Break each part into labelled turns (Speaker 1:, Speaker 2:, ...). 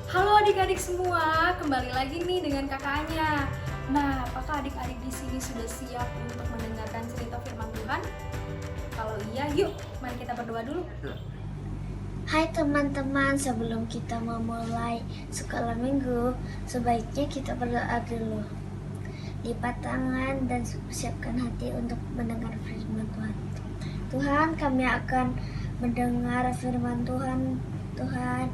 Speaker 1: Halo adik-adik semua, kembali lagi nih dengan kakaknya. Nah, apakah adik-adik di sini sudah siap untuk mendengarkan cerita firman Tuhan? Kalau iya, yuk mari kita berdoa dulu.
Speaker 2: Hai teman-teman, sebelum kita memulai sekolah minggu, sebaiknya kita berdoa dulu. Lipat tangan dan siapkan hati untuk mendengar firman Tuhan. Tuhan, kami akan mendengar firman Tuhan. Tuhan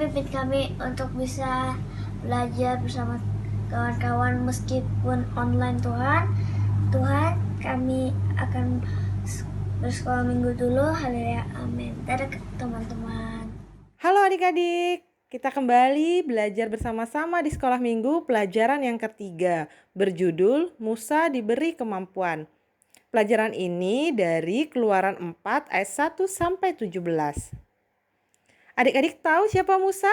Speaker 2: pimpin kami untuk bisa belajar bersama kawan-kawan meskipun online Tuhan. Tuhan, kami akan bersekolah minggu dulu. Haleluya, amin. Dadah teman-teman.
Speaker 3: Halo adik-adik, kita kembali belajar bersama-sama di sekolah minggu pelajaran yang ketiga berjudul Musa diberi kemampuan. Pelajaran ini dari Keluaran 4 ayat 1 sampai 17. Adik-adik tahu siapa Musa?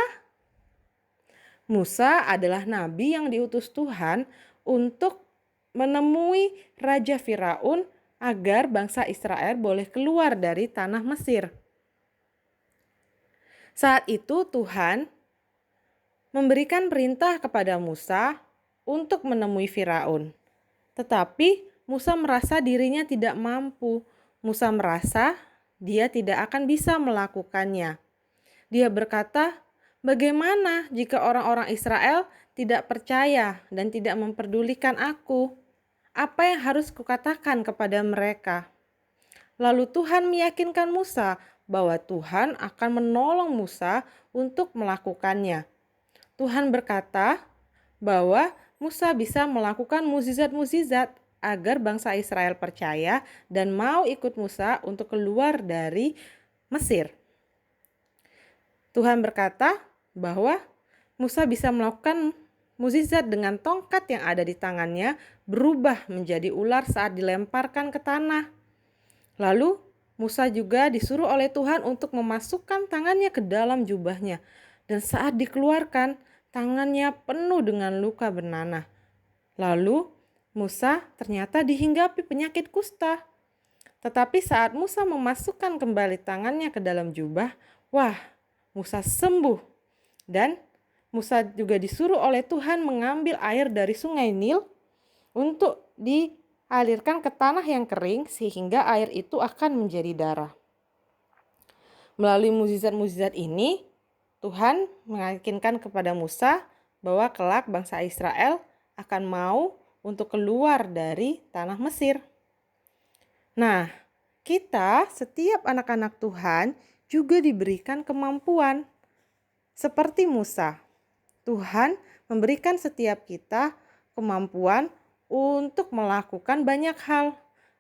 Speaker 3: Musa adalah nabi yang diutus Tuhan untuk menemui Raja Firaun agar bangsa Israel boleh keluar dari tanah Mesir. Saat itu Tuhan memberikan perintah kepada Musa untuk menemui Firaun. Tetapi Musa merasa dirinya tidak mampu. Musa merasa dia tidak akan bisa melakukannya. Dia berkata, "Bagaimana jika orang-orang Israel tidak percaya dan tidak memperdulikan aku? Apa yang harus kukatakan kepada mereka?" Lalu Tuhan meyakinkan Musa bahwa Tuhan akan menolong Musa untuk melakukannya. Tuhan berkata bahwa Musa bisa melakukan mukjizat-mukjizat agar bangsa Israel percaya dan mau ikut Musa untuk keluar dari Mesir. Tuhan berkata bahwa Musa bisa melakukan mukjizat dengan tongkat yang ada di tangannya berubah menjadi ular saat dilemparkan ke tanah. Lalu Musa juga disuruh oleh Tuhan untuk memasukkan tangannya ke dalam jubahnya. Dan saat dikeluarkan, tangannya penuh dengan luka bernanah. Lalu Musa ternyata dihinggapi penyakit kusta. Tetapi saat Musa memasukkan kembali tangannya ke dalam jubah, wah, Musa sembuh. Dan Musa juga disuruh oleh Tuhan mengambil air dari sungai Nil untuk dialirkan ke tanah yang kering sehingga air itu akan menjadi darah. Melalui mukjizat-mukjizat ini, Tuhan meyakinkan kepada Musa bahwa kelak bangsa Israel akan mau untuk keluar dari tanah Mesir. Nah, kita setiap anak-anak Tuhan juga diberikan kemampuan. Seperti Musa, Tuhan memberikan setiap kita kemampuan untuk melakukan banyak hal.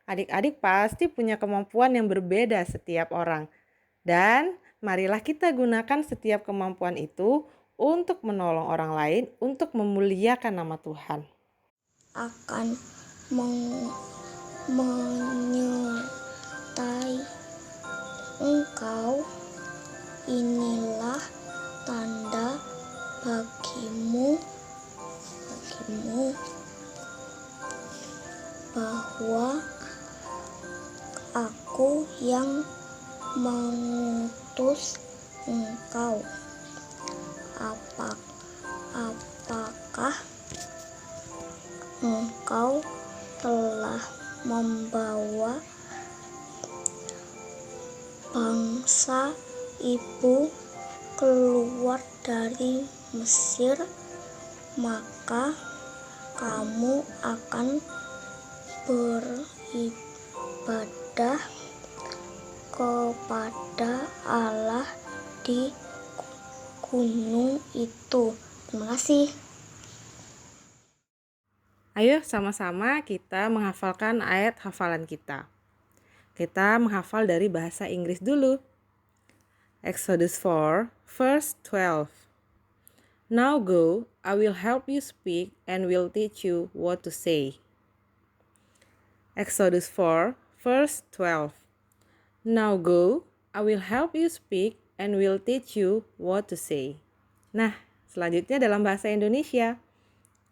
Speaker 3: Adik-adik pasti punya kemampuan yang berbeda setiap orang. Dan marilah kita gunakan setiap kemampuan itu untuk menolong orang lain, untuk memuliakan nama Tuhan.
Speaker 2: Akan menyertai engkau, inilah tanda bagimu bahwa aku yang mengutus engkau. Apakah engkau telah membawa bangsa ibu keluar dari Mesir, maka kamu akan beribadah kepada Allah di gunung itu. Terima kasih.
Speaker 3: Ayo sama-sama kita menghafalkan ayat hafalan kita. Kita menghafal dari bahasa Inggris dulu. Exodus 4, verse 12. Now go, I will help you speak and will teach you what to say. Exodus 4, verse 12. Now go, I will help you speak and will teach you what to say. Nah, selanjutnya dalam bahasa Indonesia.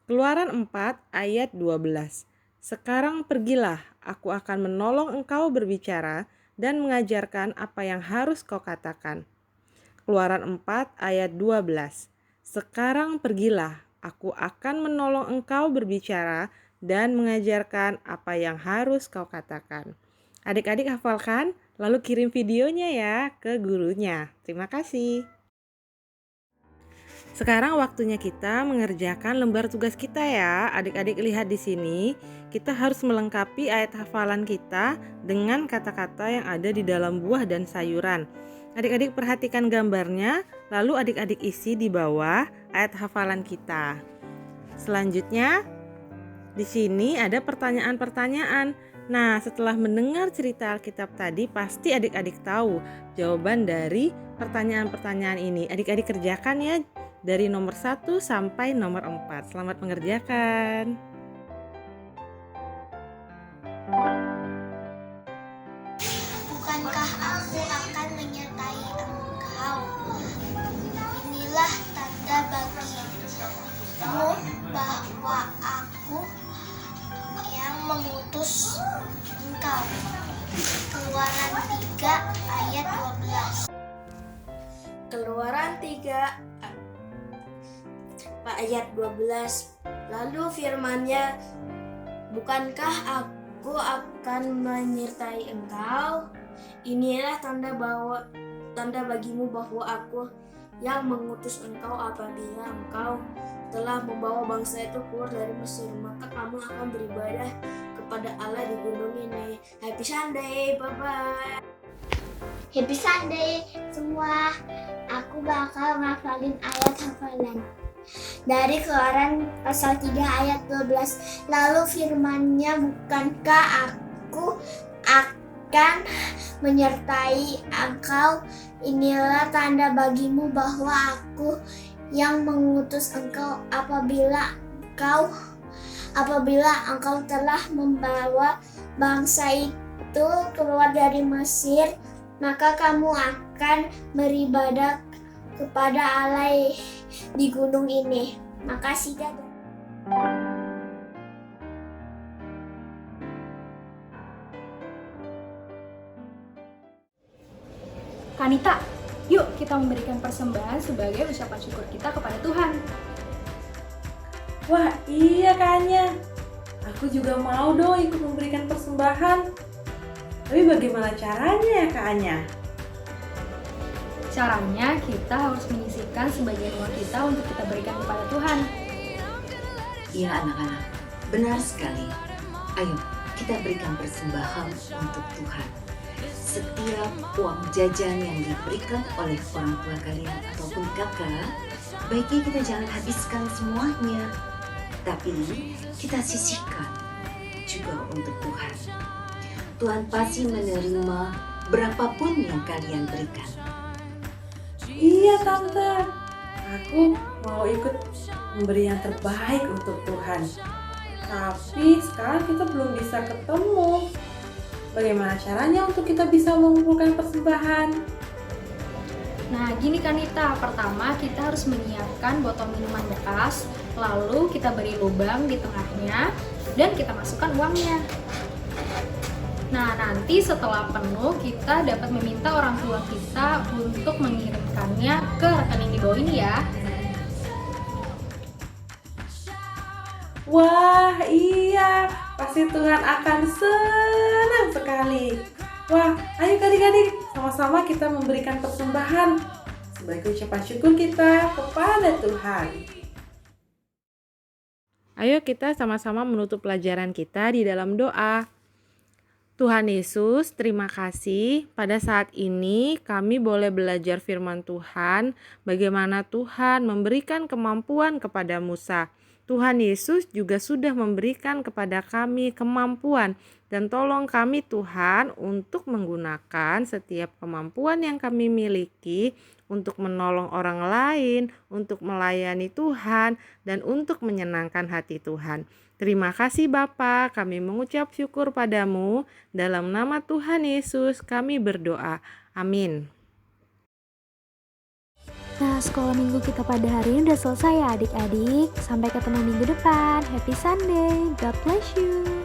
Speaker 3: Keluaran 4 ayat 12. Sekarang pergilah, aku akan menolong engkau berbicara dan mengajarkan apa yang harus kau katakan. Keluaran 4 ayat 12. Sekarang pergilah, aku akan menolong engkau berbicara dan mengajarkan apa yang harus kau katakan. Adik-adik hafalkan, lalu kirim videonya ya ke gurunya. Terima kasih. Sekarang waktunya kita mengerjakan lembar tugas kita ya. Adik-adik lihat di sini, kita harus melengkapi ayat hafalan kita dengan kata-kata yang ada di dalam buah dan sayuran. Adik-adik perhatikan gambarnya, lalu adik-adik isi di bawah ayat hafalan kita. Selanjutnya, di sini ada pertanyaan-pertanyaan. Nah, setelah mendengar cerita Alkitab tadi, pasti adik-adik tahu jawaban dari pertanyaan-pertanyaan ini. Adik-adik kerjakan ya, dari nomor 1 sampai nomor 4. Selamat mengerjakan.
Speaker 2: Bukankah aku akan menyertai engkau? Inilah tanda bagimu bahwa aku yang mengutus engkau. Keluaran 3 ayat 12.
Speaker 4: Keluaran 3 ayat 12. Lalu firman-Nya, bukankah aku akan menyertai engkau? Inilah tanda bagimu bahwa aku yang mengutus engkau apabila engkau telah membawa bangsa itu keluar dari Mesir, maka kamu akan beribadah kepada Allah di gunung ini. Happy Sunday, bye-bye.
Speaker 2: Happy Sunday semua. Aku bakal ngafalin ayat hafalan dari Keluaran pasal 3 ayat 12. Lalu firman-Nya, bukankah aku akan menyertai engkau? Inilah tanda bagimu bahwa aku yang mengutus engkau apabila engkau telah membawa bangsa itu keluar dari Mesir, maka kamu akan beribadah kepada Allah di gunung ini. Makasih, dadah.
Speaker 1: Kanita, yuk kita memberikan persembahan sebagai ucapan syukur kita kepada Tuhan.
Speaker 3: Wah iya Kanya, aku juga mau dong ikut memberikan persembahan. Tapi bagaimana caranya ya Kanya?
Speaker 1: Caranya kita harus menyisihkan sebagian uang kita untuk kita berikan kepada Tuhan.
Speaker 5: Iya anak-anak, benar sekali. Ayo kita berikan persembahan untuk Tuhan. Setiap uang jajan yang diberikan oleh orang tua kalian ataupun kakak, baiknya kita jangan habiskan semuanya, tapi kita sisihkan juga untuk Tuhan. Tuhan pasti menerima berapapun yang kalian berikan.
Speaker 3: Iya Tante, aku mau ikut memberi yang terbaik untuk Tuhan. Tapi sekarang kita belum bisa ketemu. Bagaimana caranya untuk kita bisa mengumpulkan persembahan?
Speaker 1: Nah, gini Kanita, pertama kita harus menyiapkan botol minuman bekas, lalu kita beri lubang di tengahnya dan kita masukkan uangnya. Nah, nanti setelah penuh kita dapat meminta orang tua kita untuk mengirimkannya ke rekening di bawah ini ya.
Speaker 3: Wah iya, pasti Tuhan akan senang sekali. Wah, ayo adik-adik, sama-sama kita memberikan persembahan sebagai ucapan syukur kita kepada Tuhan. Ayo kita sama-sama menutup pelajaran kita di dalam doa. Tuhan Yesus, terima kasih pada saat ini kami boleh belajar firman Tuhan, bagaimana Tuhan memberikan kemampuan kepada Musa. Tuhan Yesus juga sudah memberikan kepada kami kemampuan, dan tolong kami Tuhan untuk menggunakan setiap kemampuan yang kami miliki untuk menolong orang lain, untuk melayani Tuhan, dan untuk menyenangkan hati Tuhan. Terima kasih Bapa, kami mengucap syukur padamu. Dalam nama Tuhan Yesus kami berdoa. Amin.
Speaker 6: Nah, sekolah minggu kita pada hari ini udah selesai ya adik-adik. Sampai ketemu minggu depan. Happy Sunday. God bless you.